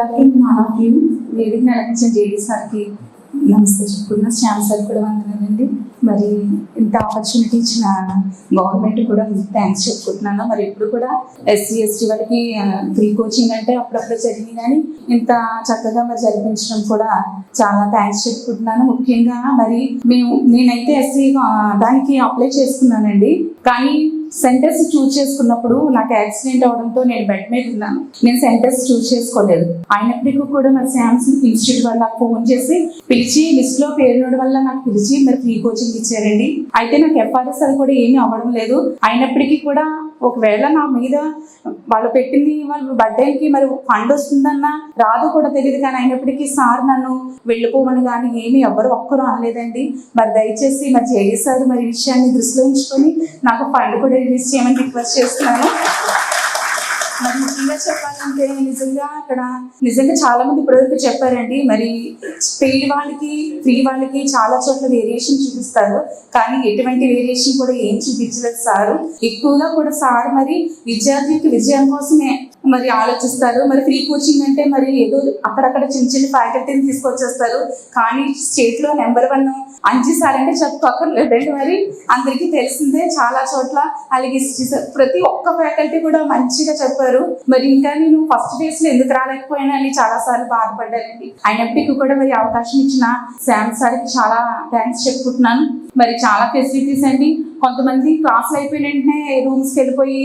వేదికను అలంకరించిన జేడీ సార్కి నమస్తే చెప్పుకున్న శ్యామ్ సార్ కూడా వందనాలండి. మరి ఇంత ఆపర్చునిటీ ఇచ్చిన గవర్నమెంట్ కూడా థ్యాంక్స్ చెప్పుకుంటున్నాను. మరి ఇప్పుడు కూడా ఎస్సీ ఎస్టీ వాళ్ళకి ఫ్రీ కోచింగ్ అంటే అప్పుడప్పుడు జరిగింది, కానీ ఇంత చక్కగా మరి జరిపించడం కూడా చాలా థ్యాంక్స్ చెప్పుకుంటున్నాను. ముఖ్యంగా మరి నేనైతే ఎస్సీ దానికి అప్లై చేసుకున్నానండి, కానీ సెంటర్స్ చూస్ చేసుకున్నప్పుడు నాకు యాక్సిడెంట్ అవడంతో నేను బెడ్ మీద ఉన్నాను. నేను సెంటర్స్ చూస్ చేసుకోలేదు. అయినప్పటికీ కూడా మరి శ్యామ్స్ ఇన్స్టిట్యూట్ వాళ్ళు నాకు ఫోన్ చేసి పిలిచి లిస్ట్ లో పేరునోడి వల్ల నాకు పిలిచి మరి ఫ్రీ కోచింగ్ ఇచ్చారండి. అయితే నాకు ఎఫ్ఆర్ఎస్ అది కూడా ఏమీ అవ్వడం లేదు. అయినప్పటికీ కూడా ఒకవేళ నా మీద వాళ్ళు పెట్టింది వాళ్ళు బర్త్డేకి మరి ఫండ్ వస్తుందన్నా రాదు కూడా తెలియదు, కానీ అయినప్పటికీ సార్ నన్ను వెళ్ళిపోమని కానీ ఏమీ ఎవ్వరు ఒక్కరూ అనలేదండి. మరి దయచేసి మరి జేడీ సార్ మరి ఈ విషయాన్ని దృష్టిలో ఉంచుకొని నాకు ఫండ్ కూడా రిలీజ్ చేయమని రిక్వెస్ట్ చేస్తున్నాను. మరి ముఖ్యంగా చెప్పాలంటే నిజంగా చాలా మంది ఇప్పటివరకు చెప్పారండి. మరి పెయిడ్ వాళ్ళకి ఫ్రీ వాళ్ళకి చాలా చోట్ల వేరియేషన్ చూపిస్తారు, కానీ ఎటువంటి వేరియేషన్ కూడా ఏం చూపించలేదు సారు. ఎక్కువగా కూడా సార్ మరి విద్యార్థికి విజయం కోసమే మరి ఆలోచిస్తారు. మరి ఫ్రీ కోచింగ్ అంటే మరి ఏదో అక్కడక్కడ చిన్న చిన్న ఫ్యాకల్టీని తీసుకొచ్చేస్తారు, కానీ స్టేట్ లో నెంబర్ 1 అంజి సార్ అంటే చెప్పుకోక్కర్లేదండి. మరి అందరికీ తెలిసిందే, చాలా చోట్ల అలాగే ప్రతి ఒక్క ఫ్యాకల్టీ కూడా మంచిగా చెప్పారు. మరి ఇంకా నేను ఫస్ట్ ఫేజ్ లో ఎందుకు రాలేకపోయినా అని చాలా సార్లు బాధపడ్డానండి. అయినప్పటికీ కూడా మరి అవకాశం ఇచ్చిన శ్యామ్ సార్కి చాలా థ్యాంక్స్ చెప్పుకుంటున్నాను. మరి చాలా ఫెసిలిటీస్ అండి. కొంతమంది క్లాసులు అయిపోయిన వెంటనే రూమ్స్కి వెళ్ళిపోయి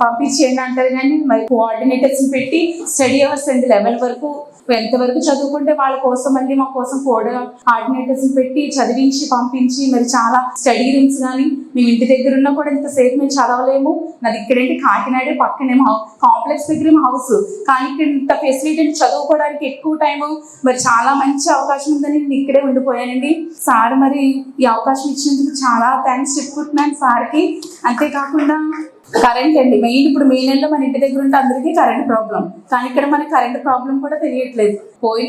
పంపించేయండి అంటారు, కానీ మరి కోఆర్డినేటర్స్ పెట్టి స్టడీ అవర్స్ అండి 11 వరకు ఎంతవరకు చదువుకుంటే వాళ్ళ కోసం మళ్ళీ మా కోసం కోఆర్డినేటర్స్ పెట్టి చదివించి పంపించి మరి చాలా స్టడీ రూమ్స్ కానీ మేము ఇంటి దగ్గర ఉన్నా కూడా ఇంతసేపు మేము చదవలేము. నాది ఇక్కడేంటి కాకినాడ పక్కనేమో కాంప్లెక్స్ దగ్గర హౌస్, కానీ ఇక్కడ ఇంత ఫెసిలిటీ చదువుకోవడానికి ఎక్కువ టైము మరి చాలా మంచి అవకాశం ఉందని నేను ఇక్కడే ఉండిపోయానండి. సార్ మరి ఈ అవకాశం ఇచ్చినందుకు చాలా థ్యాంక్స్ చెప్పుకుంటున్నాను సార్కి. అంతేకాకుండా కరెంట్ అండి మెయిన్. ఇప్పుడు మే నెలలో మన ఇంటి దగ్గర ఉంటే అందరికీ కరెంట్ ప్రాబ్లం, కానీ ఇక్కడ మనకి కరెంట్ ప్రాబ్లం కూడా తెలియట్లేదు.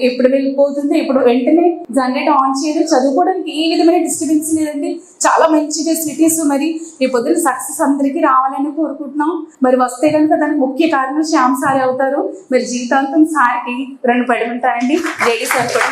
ఎప్పుడు వెళ్ళిపోతుంది, ఇప్పుడు వెంటనే జనరేట్ ఆన్ చేయడం, చదువుకోవడానికి ఏ విధమైన డిస్టర్బెన్స్ లేదండి. చాలా మంచి ఫెసిలిటీస్. మరి ఈ పొద్దున సక్సెస్ అందరికీ రావాలని కోరుకుంటున్నాం. మరి వస్తే కనుక దానికి ముఖ్య కారణం శ్యామ్ సార్ అవుతారు. మరి జీవితాంతం సార్కి 2 పడి ఉంటారండి. జేడీ సార్ కూడా